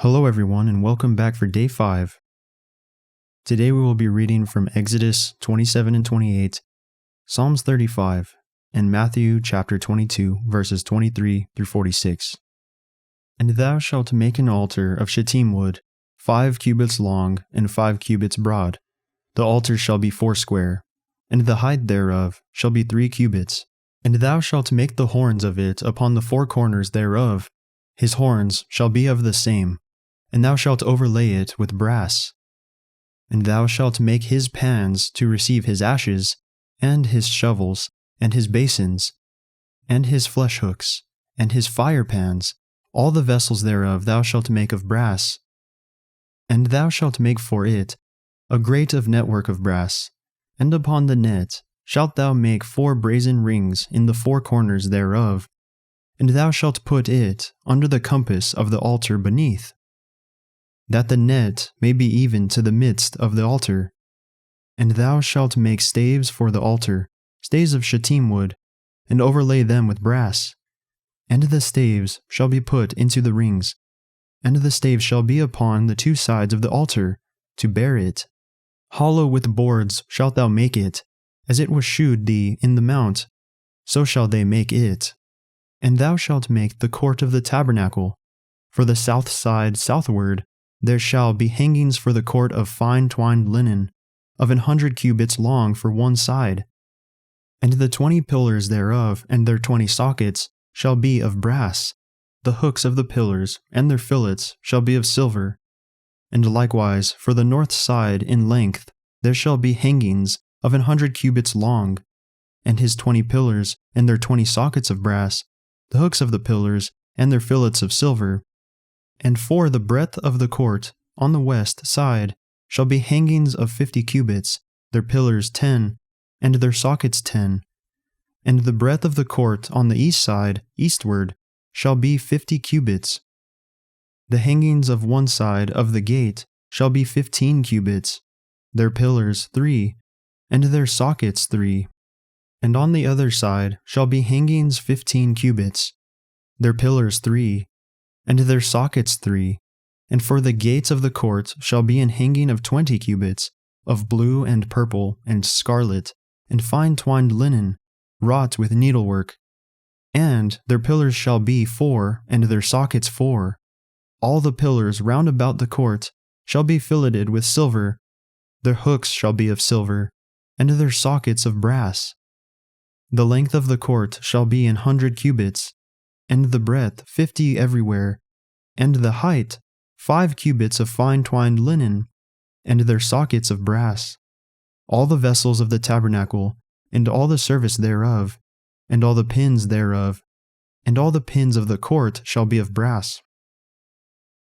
Hello everyone and welcome back for day 5. Today we will be reading from Exodus 27 and 28, Psalms 35, and Matthew chapter 22 verses 23 through 46. And thou shalt make an altar of shittim wood, 5 cubits long and 5 cubits broad. The altar shall be foursquare, and the height thereof shall be 3 cubits. And thou shalt make the horns of it upon the 4 corners thereof. His horns shall be of the same. And thou shalt overlay it with brass. And thou shalt make his pans to receive his ashes, and his shovels, and his basins, and his flesh hooks, and his fire pans. All the vessels thereof thou shalt make of brass. And thou shalt make for it a grate of network of brass, and upon the net shalt thou make 4 brazen rings in the 4 corners thereof. And thou shalt put it under the compass of the altar beneath, that the net may be even to the midst of the altar. And thou shalt make staves for the altar, staves of shittim wood, and overlay them with brass. And the staves shall be put into the rings, and the staves shall be upon the 2 sides of the altar, to bear it. Hollow with boards shalt thou make it, as it was shewed thee in the mount, so shall they make it. And thou shalt make the court of the tabernacle. For the south side southward there shall be hangings for the court of fine twined linen, of 100 cubits long for one side. And the 20 pillars thereof and their 20 sockets shall be of brass. The hooks of the pillars and their fillets shall be of silver. And likewise for the north side in length there shall be hangings of 100 cubits long, and his 20 pillars and their 20 sockets of brass, the hooks of the pillars and their fillets of silver. And for the breadth of the court on the west side shall be hangings of 50 cubits, their pillars 10, and their sockets 10. And the breadth of the court on the east side eastward shall be 50 cubits. The hangings of one side of the gate shall be 15 cubits, their pillars 3, and their sockets 3. And on the other side shall be hangings 15 cubits, their pillars 3, and their sockets 3. And for the gates of the court shall be an hanging of 20 cubits, of blue and purple and scarlet, and fine twined linen, wrought with needlework. And their pillars shall be 4, and their sockets 4. All the pillars round about the court shall be filleted with silver. Their hooks shall be of silver, and their sockets of brass. The length of the court shall be 100 cubits, and the breadth 50 everywhere, and the height 5 cubits of fine twined linen, and their sockets of brass. All the vessels of the tabernacle, and all the service thereof, and all the pins thereof, and all the pins of the court shall be of brass.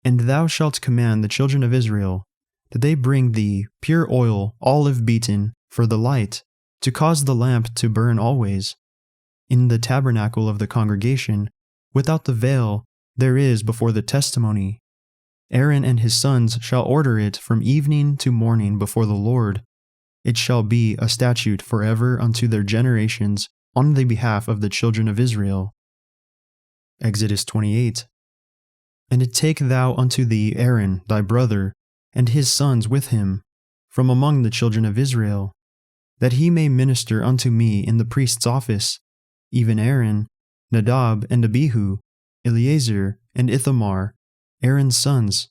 And thou shalt command the children of Israel that they bring thee pure oil, olive beaten, for the light, to cause the lamp to burn always. In the tabernacle of the congregation, without the veil, there is before the testimony. Aaron and his sons shall order it from evening to morning before the Lord. It shall be a statute forever unto their generations on the behalf of the children of Israel. Exodus 28. And take thou unto thee Aaron thy brother, and his sons with him, from among the children of Israel, that he may minister unto me in the priest's office, even Aaron, Nadab and Abihu, Eleazar and Ithamar, Aaron's sons.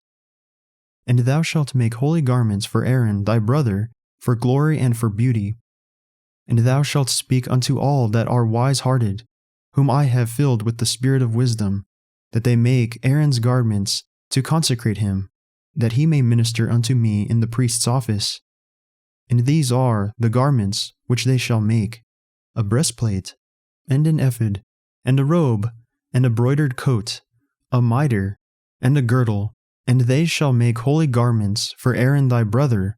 And thou shalt make holy garments for Aaron thy brother, for glory and for beauty. And thou shalt speak unto all that are wise-hearted, whom I have filled with the spirit of wisdom, that they make Aaron's garments to consecrate him, that he may minister unto me in the priest's office. And these are the garments which they shall make: a breastplate, and an ephod, and a robe, and a broidered coat, a mitre, and a girdle. And they shall make holy garments for Aaron thy brother,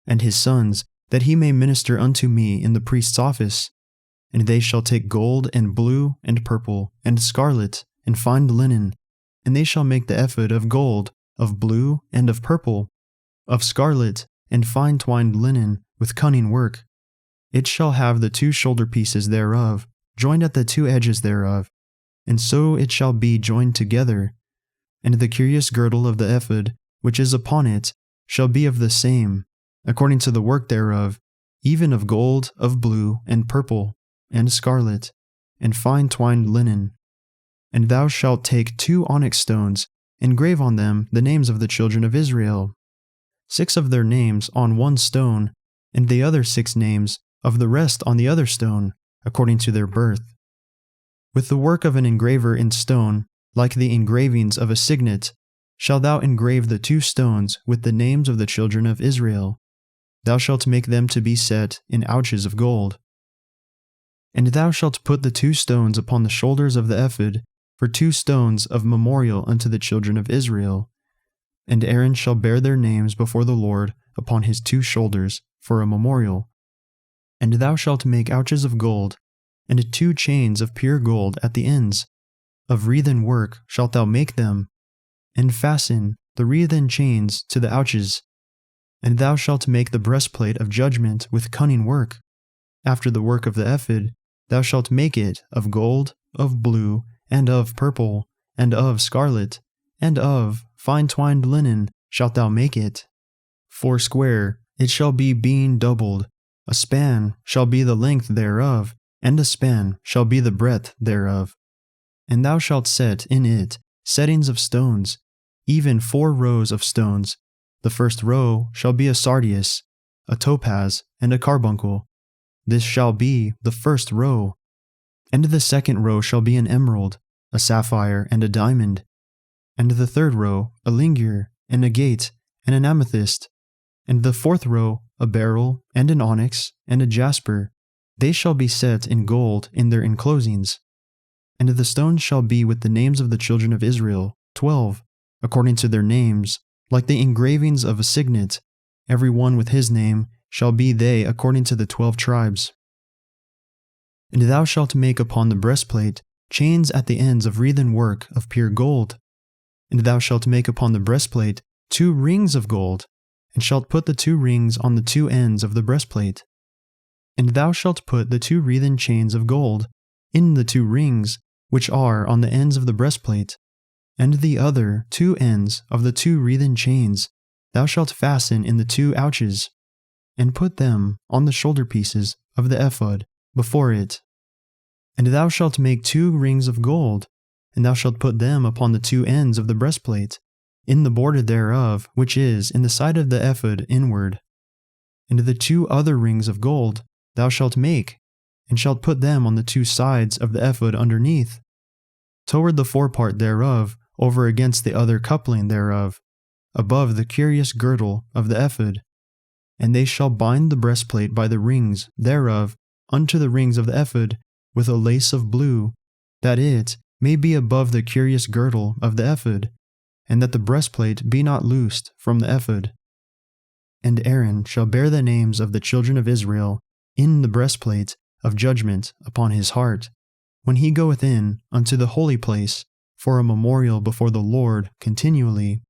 and his sons, that he may minister unto me in the priest's office. And they shall take gold, and blue, and purple, and scarlet, and fine linen, and they shall make the ephod of gold, of blue, and of purple, of scarlet, and fine twined linen, with cunning work. It shall have the 2 shoulder pieces thereof, joined at the 2 edges thereof, and so it shall be joined together. And the curious girdle of the ephod, which is upon it, shall be of the same, according to the work thereof, even of gold, of blue, and purple, and scarlet, and fine twined linen. And thou shalt take 2 onyx stones, and grave on them the names of the children of Israel, 6 of their names on one stone, and the other 6 names of the rest on the other stone, according to their birth. With the work of an engraver in stone, like the engravings of a signet, shalt thou engrave the 2 stones with the names of the children of Israel. Thou shalt make them to be set in ouches of gold. And thou shalt put the 2 stones upon the shoulders of the ephod for 2 stones of memorial unto the children of Israel. And Aaron shall bear their names before the Lord upon his 2 shoulders for a memorial. And thou shalt make ouches of gold, and 2 chains of pure gold at the ends. Of wreathen work shalt thou make them, and fasten the wreathen chains to the ouches. And thou shalt make the breastplate of judgment with cunning work. After the work of the ephod, thou shalt make it of gold, of blue, and of purple, and of scarlet, and of fine twined linen shalt thou make it. 4 square it shall be being doubled, a span shall be the length thereof, and a span shall be the breadth thereof. And thou shalt set in it settings of stones, even 4 rows of stones. The first row shall be a sardius, a topaz, and a carbuncle. This shall be the first row. And the second row shall be an emerald, a sapphire, and a diamond. And the third row a ligure, and agate, and an amethyst. And the fourth row a beryl, and an onyx, and a jasper. They shall be set in gold in their enclosings. And the stones shall be with the names of the children of Israel, 12, according to their names, like the engravings of a signet. Every one with his name shall be they according to the 12 tribes. And thou shalt make upon the breastplate chains at the ends of wreathen work of pure gold. And thou shalt make upon the breastplate 2 rings of gold, and shalt put the 2 rings on the 2 ends of the breastplate. And thou shalt put the 2 wreathen chains of gold in the 2 rings which are on the ends of the breastplate, and the other 2 ends of the 2 wreathen chains thou shalt fasten in the 2 ouches, and put them on the shoulder pieces of the ephod before it. And thou shalt make 2 rings of gold, and thou shalt put them upon the 2 ends of the breastplate, in the border thereof, which is in the side of the ephod inward. And the 2 other rings of gold thou shalt make, and shalt put them on the 2 sides of the ephod underneath, toward the forepart thereof, over against the other coupling thereof, above the curious girdle of the ephod. And they shall bind the breastplate by the rings thereof unto the rings of the ephod with a lace of blue, that it may be above the curious girdle of the ephod, and that the breastplate be not loosed from the ephod. And Aaron shall bear the names of the children of Israel in the breastplate of judgment upon his heart, when he goeth in unto the holy place for a memorial before the Lord continually.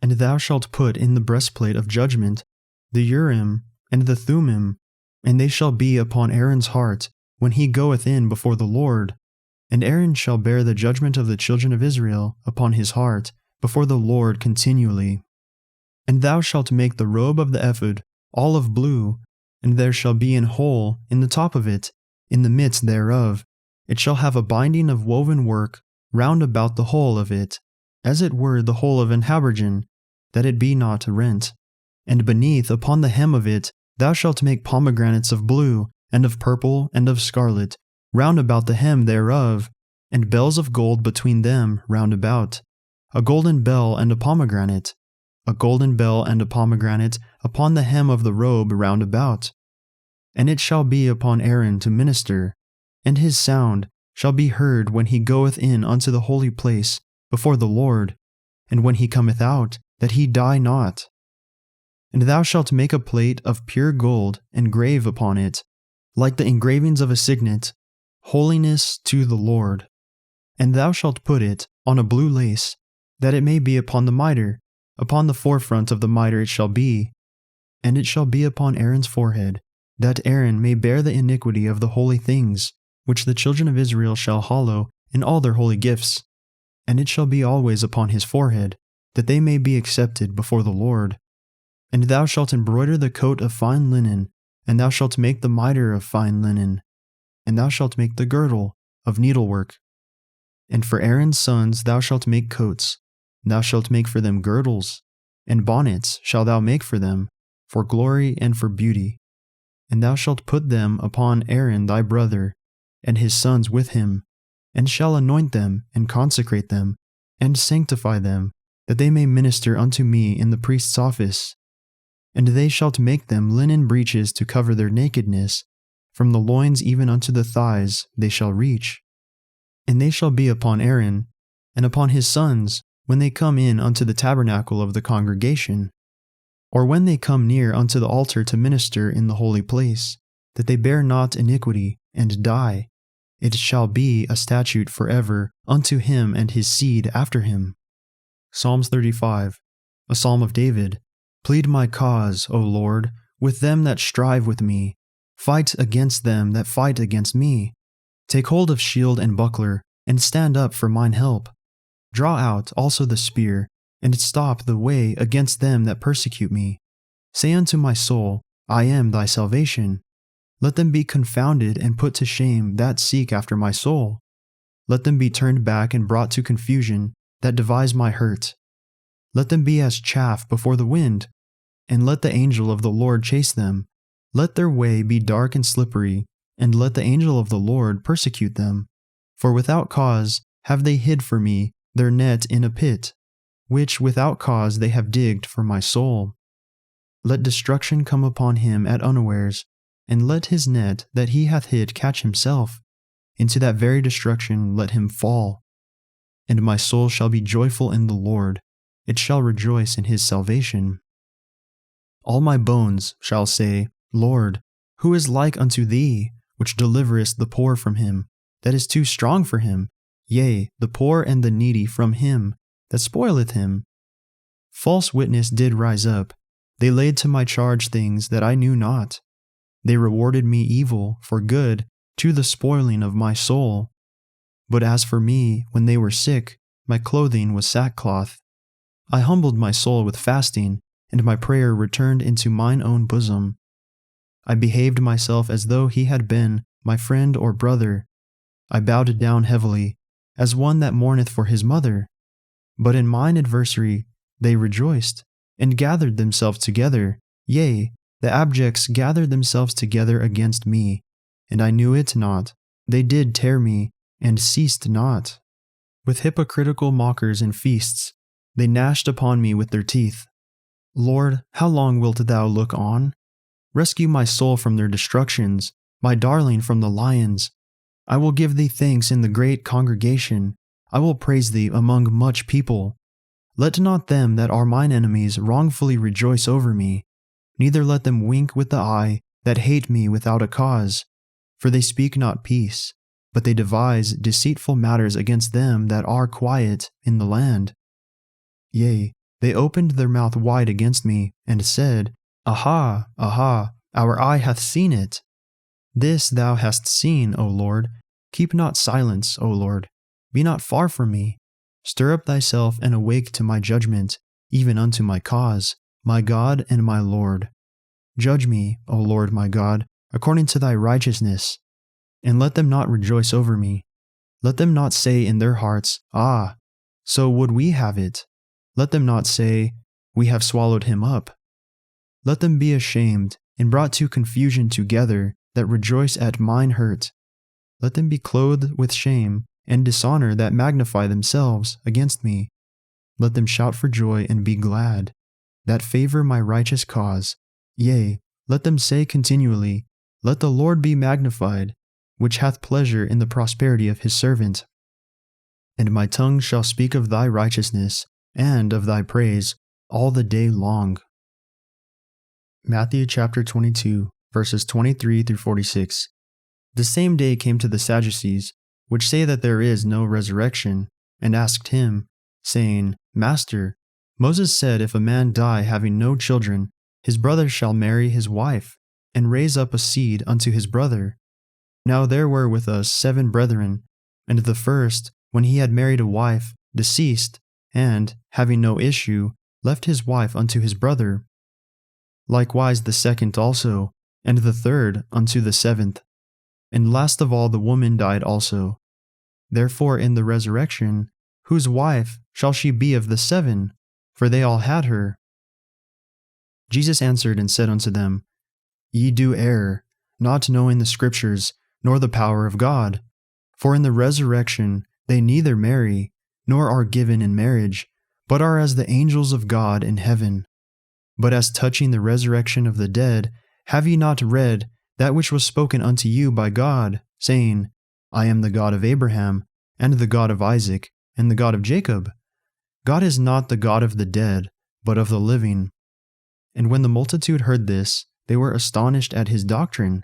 And thou shalt put in the breastplate of judgment the Urim and the Thummim, and they shall be upon Aaron's heart when he goeth in before the Lord. And Aaron shall bear the judgment of the children of Israel upon his heart before the Lord continually. And thou shalt make the robe of the ephod all of blue, and there shall be an hole in the top of it, in the midst thereof. It shall have a binding of woven work round about the whole of it, as it were the whole of an habergeon, that it be not rent. And beneath upon the hem of it thou shalt make pomegranates of blue, and of purple, and of scarlet, round about the hem thereof, and bells of gold between them round about, a golden bell and a pomegranate, a golden bell and a pomegranate upon the hem of the robe round about. And it shall be upon Aaron to minister, and his sound shall be heard when he goeth in unto the holy place before the Lord, and when he cometh out, that he die not. And thou shalt make a plate of pure gold, and grave upon it, like the engravings of a signet, holiness to the Lord. And thou shalt put it on a blue lace, that it may be upon the mitre, upon the forefront of the mitre it shall be, and it shall be upon Aaron's forehead, that Aaron may bear the iniquity of the holy things, which the children of Israel shall hallow in all their holy gifts. and it shall be always upon his forehead, that they may be accepted before the Lord. And thou shalt embroider the coat of fine linen, and thou shalt make the mitre of fine linen, and thou shalt make the girdle of needlework. And for Aaron's sons thou shalt make coats, thou shalt make for them girdles, and bonnets shalt thou make for them, for glory and for beauty. And thou shalt put them upon Aaron thy brother, and his sons with him, and shall anoint them, and consecrate them, and sanctify them, that they may minister unto me in the priest's office. And they shalt make them linen breeches to cover their nakedness, from the loins even unto the thighs they shall reach. And they shall be upon Aaron, and upon his sons, when they come in unto the tabernacle of the congregation, or when they come near unto the altar to minister in the holy place, that they bear not iniquity, and die. It shall be a statute forever unto him and his seed after him. Psalms 35, a psalm of David. Plead my cause, O Lord, with them that strive with me. Fight against them that fight against me. Take hold of shield and buckler, and stand up for mine help. Draw out also the spear, and stop the way against them that persecute me. Say unto my soul, I am thy salvation. Let them be confounded and put to shame that seek after my soul. Let them be turned back and brought to confusion that devise my hurt. Let them be as chaff before the wind, and let the angel of the Lord chase them. Let their way be dark and slippery, and let the angel of the Lord persecute them. For without cause have they hid for me their net in a pit, which without cause they have digged for my soul. Let destruction come upon him at unawares, and let his net that he hath hid catch himself. Into that very destruction let him fall. And my soul shall be joyful in the Lord, it shall rejoice in his salvation. All my bones shall say, Lord, who is like unto thee, which deliverest the poor from him, that is too strong for him, yea, the poor and the needy from him, that spoileth him? False witness did rise up, they laid to my charge things that I knew not. They rewarded me evil for good, to the spoiling of my soul. But as for me, when they were sick, my clothing was sackcloth. I humbled my soul with fasting, and my prayer returned into mine own bosom. I behaved myself as though he had been my friend or brother. I bowed down heavily, as one that mourneth for his mother. But in mine adversary they rejoiced, and gathered themselves together. Yea, the abjects gathered themselves together against me, and I knew it not. They did tear me, and ceased not. With hypocritical mockers and feasts, they gnashed upon me with their teeth. Lord, how long wilt thou look on? Rescue my soul from their destructions, my darling from the lions. I will give thee thanks in the great congregation. I will praise thee among much people. Let not them that are mine enemies wrongfully rejoice over me, neither let them wink with the eye that hate me without a cause. For they speak not peace, but they devise deceitful matters against them that are quiet in the land. Yea, they opened their mouth wide against me, and said, Aha, aha, our eye hath seen it. This thou hast seen, O Lord. Keep not silence, O Lord. Be not far from me. Stir up thyself and awake to my judgment, even unto my cause, my God and my Lord. Judge me, O Lord my God, according to thy righteousness, and let them not rejoice over me. Let them not say in their hearts, Ah, so would we have it. Let them not say, We have swallowed him up. Let them be ashamed and brought to confusion together that rejoice at mine hurt. Let them be clothed with shame and dishonor that magnify themselves against me. Let them shout for joy and be glad, that favor my righteous cause. Yea, let them say continually, Let the Lord be magnified, which hath pleasure in the prosperity of his servant. And my tongue shall speak of thy righteousness and of thy praise all the day long. Matthew chapter 22, verses 23 through 46. The same day came to the Sadducees, which say that there is no resurrection, and asked him, saying, Master, Moses said, if a man die having no children, his brother shall marry his wife, and raise up a seed unto his brother. Now there were with us 7 brethren, and the first, when he had married a wife, deceased, and, having no issue, left his wife unto his brother. Likewise the second also, and the third unto the seventh. And last of all the woman died also. Therefore in the resurrection, whose wife shall she be of the seven? For they all had her. Jesus answered and said unto them, Ye do err, not knowing the Scriptures, nor the power of God. For in the resurrection they neither marry, nor are given in marriage, but are as the angels of God in heaven. But as touching the resurrection of the dead, have ye not read that which was spoken unto you by God, saying, I am the God of Abraham, and the God of Isaac, and the God of Jacob? God is not the God of the dead, but of the living. And when the multitude heard this, they were astonished at his doctrine.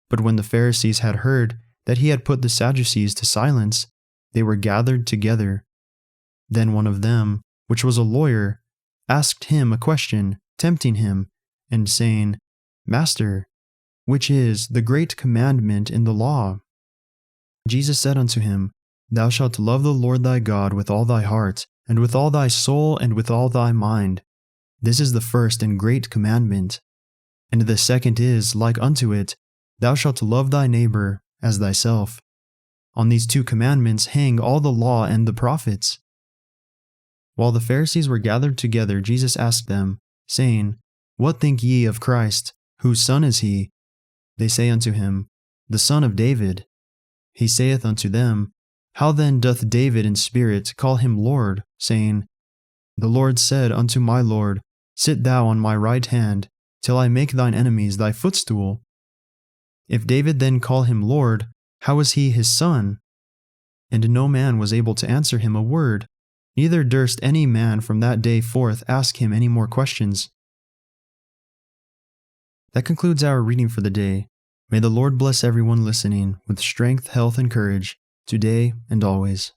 But when the Pharisees had heard that he had put the Sadducees to silence, they were gathered together. Then one of them, which was a lawyer, asked him a question, tempting him, and saying, Master, which is the great commandment in the law? Jesus said unto him, Thou shalt love the Lord thy God with all thy heart, and with all thy soul, and with all thy mind. This is the first and great commandment. And the second is, like unto it, Thou shalt love thy neighbor as thyself. On these two commandments hang all the law and the prophets. While the Pharisees were gathered together, Jesus asked them, saying, What think ye of Christ? Whose son is he? They say unto him, The son of David. He saith unto them, How then doth David in spirit call him Lord, saying, The Lord said unto my Lord, Sit thou on my right hand, till I make thine enemies thy footstool? If David then call him Lord, how is he his son? And no man was able to answer him a word, neither durst any man from that day forth ask him any more questions. That concludes our reading for the day. May the Lord bless everyone listening with strength, health, and courage, today and always.